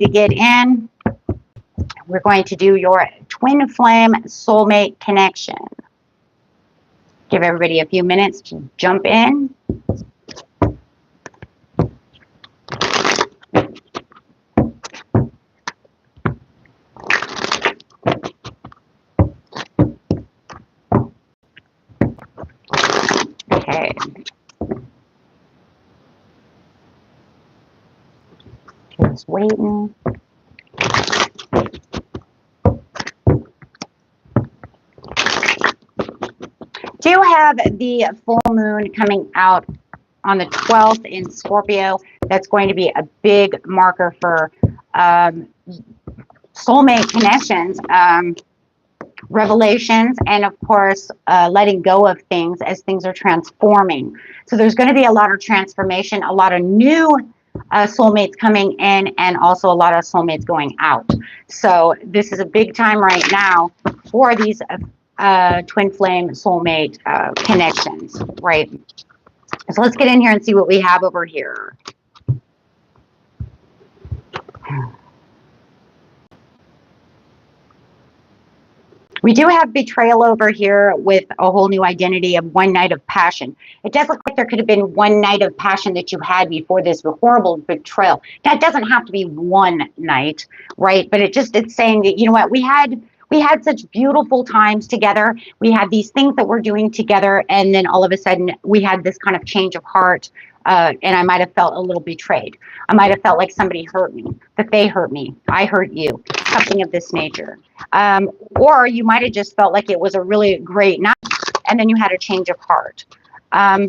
to get in, we're going to do your twin flame soulmate connection. Give everybody a few minutes to jump in. Okay. Just waiting. Do have the full moon coming out on the 12th in Scorpio. That's going to be a big marker for soulmate connections, revelations, and of course, letting go of things as things are transforming. So there's going to be a lot of transformation, a lot of new soulmates coming in, and also a lot of soulmates going out. So this is a big time right now for these twin flame soulmate connections, right? So let's get in here and see what we have over here. We do have betrayal over here with a whole new identity of one night of passion. It does look like there could have been one night of passion that you had before this horrible betrayal. Now, it doesn't have to be one night, right? But it's saying that, you know what, we had such beautiful times together. We had these things that we're doing together, and then all of a sudden we had this kind of change of heart, and I might have felt a little betrayed. I might have felt like somebody hurt me, that they hurt me, I hurt you, something of this nature. Or you might have just felt like it was a really great night, and then you had a change of heart. I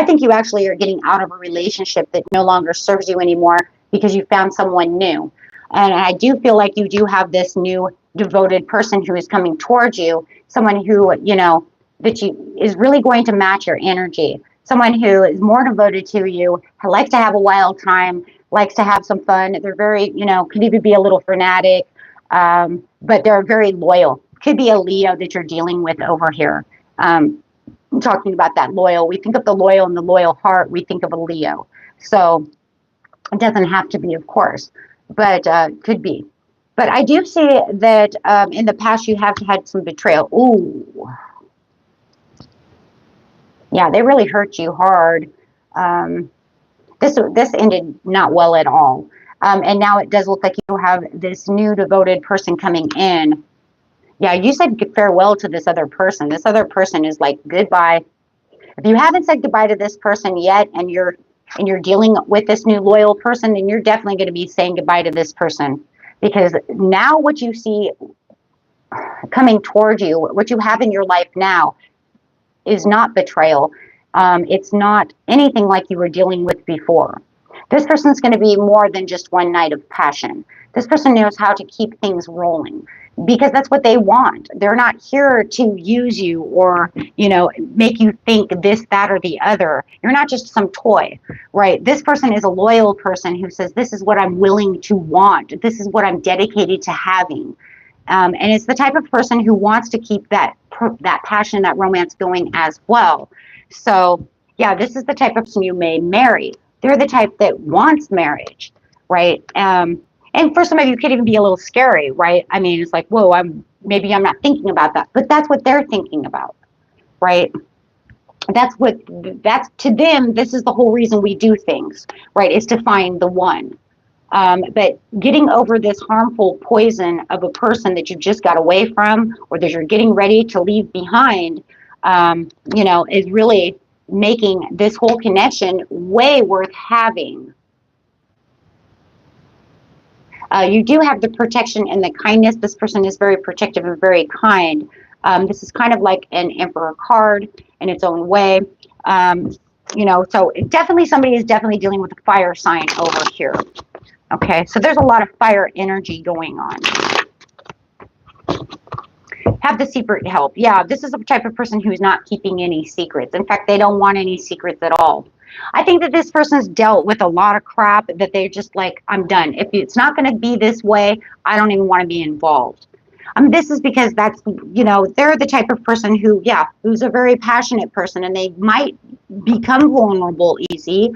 think you actually are getting out of a relationship that no longer serves you anymore because you found someone new. And I do feel like you do have this new devoted person who is coming towards you, someone who, you know, is really going to match your energy, someone who is more devoted to you, who likes to have a wild time, likes to have some fun. They're very, you know, could even be a little fanatic, but they're very loyal. Could be a Leo that you're dealing with over here. I'm talking about that loyal. We think of the loyal and the loyal heart. We think of a Leo. So it doesn't have to be, of course, but could be. But I do see that in the past you have had some betrayal. Ooh. Yeah, they really hurt you hard. This ended not well at all. And now it does look like you have this new devoted person coming in. Yeah, you said farewell to this other person. This other person is like goodbye. If you haven't said goodbye to this person yet, and you're dealing with this new loyal person, then you're definitely going to be saying goodbye to this person, because now what you see coming towards you, what you have in your life now, is not betrayal. It's not anything like you were dealing with before. This person's going to be more than just one night of passion. This person knows how to keep things rolling, because that's what they want. They're not here to use you or, you know, make you think this, that, or the other. You're not just some toy, right? This person is a loyal person who says, this is what I'm willing to want. This is what I'm dedicated to having. And it's the type of person who wants to keep that passion, that romance going as well. So, yeah, this is the type of person you may marry. They're the type that wants marriage, right? And for some of you, it could even be a little scary, right? I mean, it's like, whoa, maybe I'm not thinking about that, but that's what they're thinking about, right? That's to them, this is the whole reason we do things, right? Is to find the one. But getting over this harmful poison of a person that you just got away from, or that you're getting ready to leave behind, you know, is really making this whole connection way worth having. You do have the protection and the kindness. This person is very protective and very kind. This is kind of like an Emperor card in its own way. You know, so definitely somebody is definitely dealing with a fire sign over here. Okay, so there's a lot of fire energy going on. Have the secret help. Yeah, this is the type of person who's not keeping any secrets. In fact, they don't want any secrets at all. I think that this person's dealt with a lot of crap that they're just like, I'm done. If it's not going to be this way, I don't even want to be involved. This is because that's, you know, they're the type of person who, yeah, who's a very passionate person, and they might become vulnerable easily,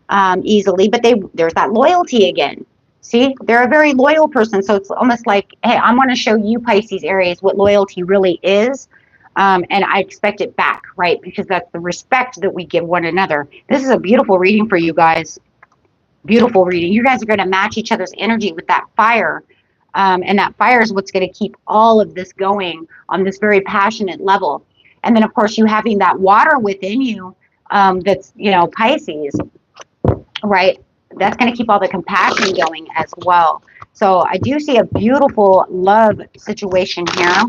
but there's that loyalty again. See, they're a very loyal person. So it's almost like, hey, I want to show you, Pisces, Aries, what loyalty really is. And I expect it back, right? Because that's the respect that we give one another. This is a beautiful reading for you guys. Beautiful reading. You guys are going to match each other's energy with that fire. And that fire is what's going to keep all of this going on this very passionate level. And then, of course, you having that water within you that's, you know, Pisces, right? That's going to keep all the compassion going as well. So I do see a beautiful love situation here.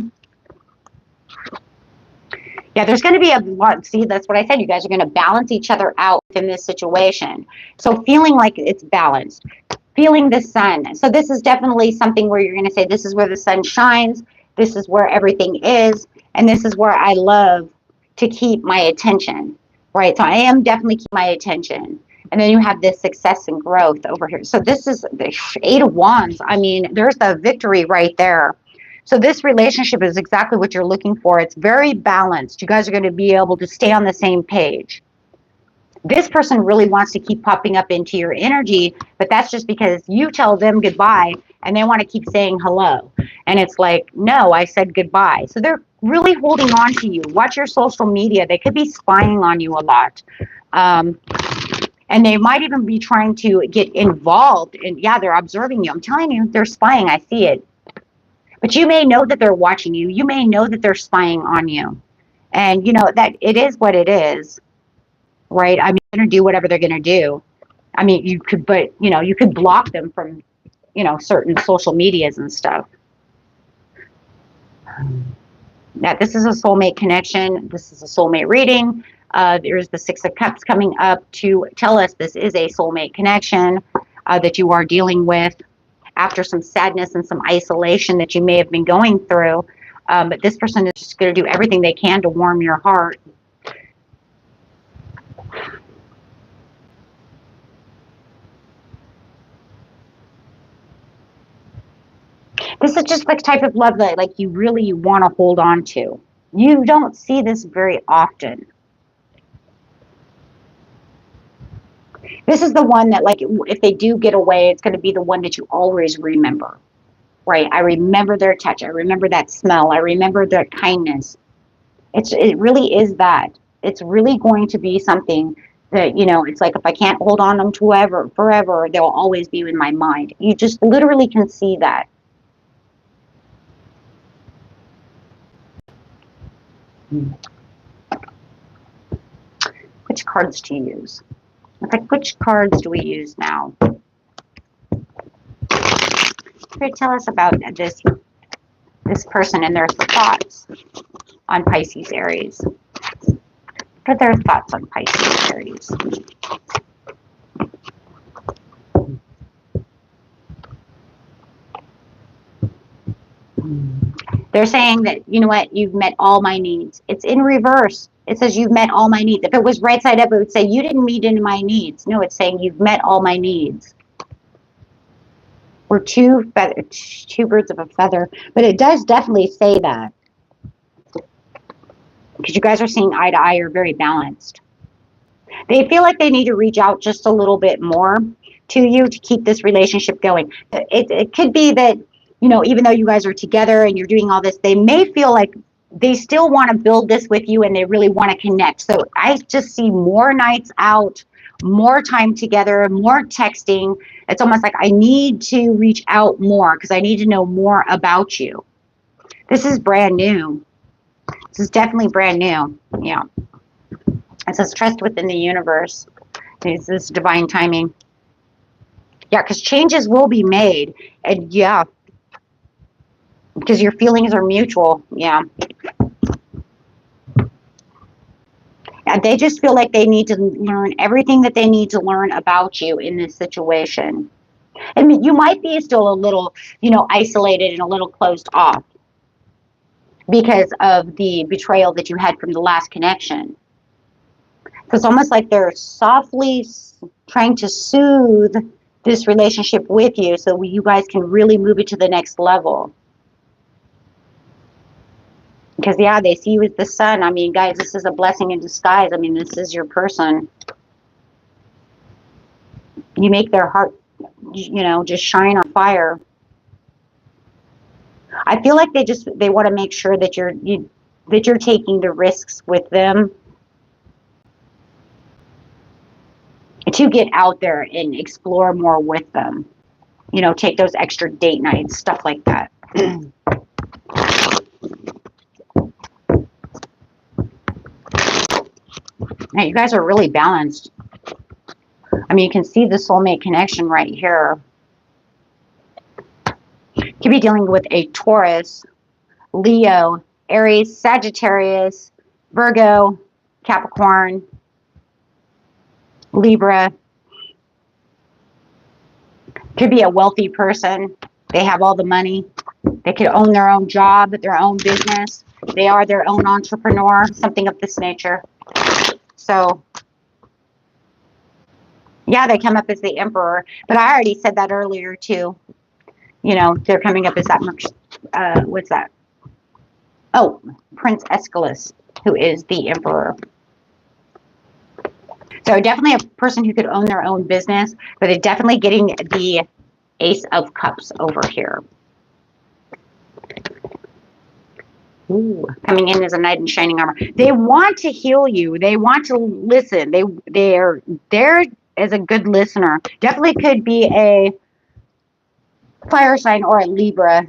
Yeah, there's going to be a lot. See, that's what I said. You guys are going to balance each other out in this situation. So feeling like it's balanced, feeling the sun. So this is definitely something where you're going to say, this is where the sun shines. This is where everything is. And this is where I love to keep my attention, right? So I am definitely keeping my attention. And then you have this success and growth over here. So this is the Eight of Wands. I mean, there's the victory right there. So this relationship is exactly what you're looking for. It's very balanced. You guys are going to be able to stay on the same page. This person really wants to keep popping up into your energy, but that's just because you tell them goodbye and they want to keep saying hello. And it's like, no, I said goodbye. So they're really holding on to you. Watch your social media. They could be spying on you a lot. And they might even be trying to get involved. And yeah, they're observing you. I'm telling you, they're spying. I see it. But you may know that they're watching you. You may know that they're spying on you. And, you know, that it is what it is, right? I mean, they're going to do whatever they're going to do. I mean, you could, but, you know, you could block them from, you know, certain social medias and stuff. Now, this is a soulmate connection. This is a soulmate reading. There's the Six of Cups coming up to tell us this is a soulmate connection that you are dealing with after some sadness and some isolation that you may have been going through. But this person is just going to do everything they can to warm your heart. This is just the type of love that like you really want to hold on to. You don't see this very often. This is the one that, like, if they do get away, it's going to be the one that you always remember, right? I remember their touch. I remember that smell. I remember their kindness. It really is that. It's really going to be something that, you know, it's like if I can't hold on to them forever, they'll always be in my mind. You just literally can see that. Which cards to use? It's like, which cards do we use now? Here, tell us about this person and their thoughts on Pisces, Aries. What are their thoughts on Pisces, Aries? They're saying that, you know what, you've met all my needs. It's in reverse. It says you've met all my needs. If it was right side up, it would say you didn't meet any of my needs. No, it's saying you've met all my needs. We're two birds of a feather. But it does definitely say that. Because you guys are seeing eye to eye, you're very balanced. They feel like they need to reach out just a little bit more to you to keep this relationship going. It could be that, you know, even though you guys are together and you're doing all this, they may feel like they still want to build this with you and they really want to connect. So I just see more nights out, more time together, more texting. It's almost like I need to reach out more because I need to know more about you. This is brand new. This is definitely brand new. Yeah. It says trust within the universe. This is divine timing. Yeah, because changes will be made. And yeah, because your feelings are mutual. Yeah. And they just feel like they need to learn everything that they need to learn about you in this situation. I mean, you might be still a little, you know, isolated and a little closed off because of the betrayal that you had from the last connection. So it's almost like they're softly trying to soothe this relationship with you so you guys can really move it to the next level. Because, yeah, they see you as the sun. I mean, guys, this is a blessing in disguise. I mean, this is your person. You make their heart you know, just shine on fire. I feel like they want to make sure that you're taking the risks with them to get out there and explore more with them. You know, take those extra date nights, stuff like that. Now, you guys are really balanced. I mean, you can see the soulmate connection right here. You could be dealing with a Taurus, Leo, Aries, Sagittarius, Virgo, Capricorn, Libra. Could be a wealthy person. They have all the money. They could own their own job, their own business. They are their own entrepreneur, something of this nature. So, yeah, they come up as the Emperor. But I already said that earlier, too. You know, they're coming up as that, what's that? Oh, Prince Aeschylus, who is the Emperor. So definitely a person who could own their own business, but they're definitely getting the Ace of Cups over here. Ooh, coming in as a knight in shining armor. They want to heal you. They want to listen. They're there as a good listener. Definitely could be a fire sign or a Libra.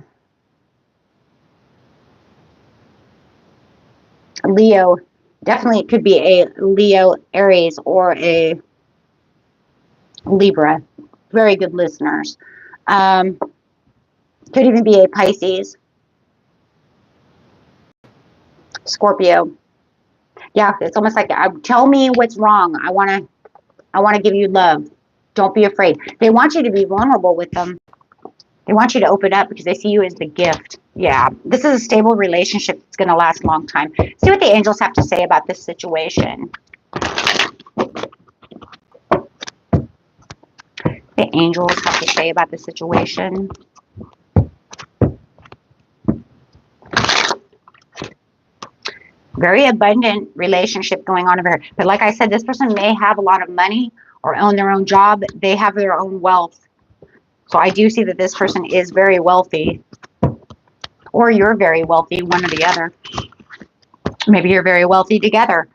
Leo. Definitely it could be a Leo, Aries, or a Libra. Very good listeners. Could even be a Pisces. Scorpio. Yeah, it's almost like tell me what's wrong. I want to give you love. Don't be afraid. They want you to be vulnerable with them. They want you to open up because they see you as the gift. Yeah, this is a stable relationship that's going to last a long time. See what the angels have to say about this situation. The angels have to say about the situation. Very abundant relationship going on over here. But like I said, this person may have a lot of money or own their own job. They have their own wealth. So I do see that this person is very wealthy. Or you're very wealthy, one or the other. Maybe you're very wealthy together.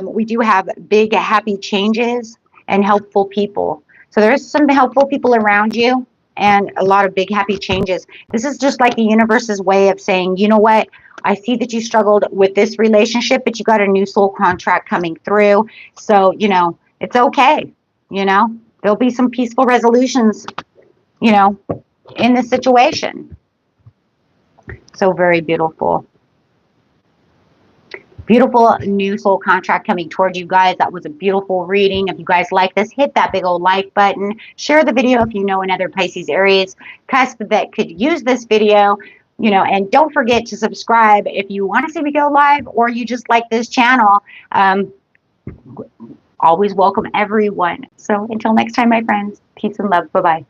We do have big, happy changes and helpful people. So there's some helpful people around you and a lot of big, happy changes. This is just like the universe's way of saying, you know what? I see that you struggled with this relationship, but you got a new soul contract coming through. So, you know, it's okay. You know, there'll be some peaceful resolutions, you know, in this situation. So very beautiful. Beautiful new soul contract coming towards you guys. That was a beautiful reading. If you guys like this, hit that big old like button. Share the video if you know another Pisces, Aries, Cusp that could use this video. You know, and don't forget to subscribe if you want to see me go live or you just like this channel. Always welcome everyone. So until next time, my friends, peace and love. Bye-bye.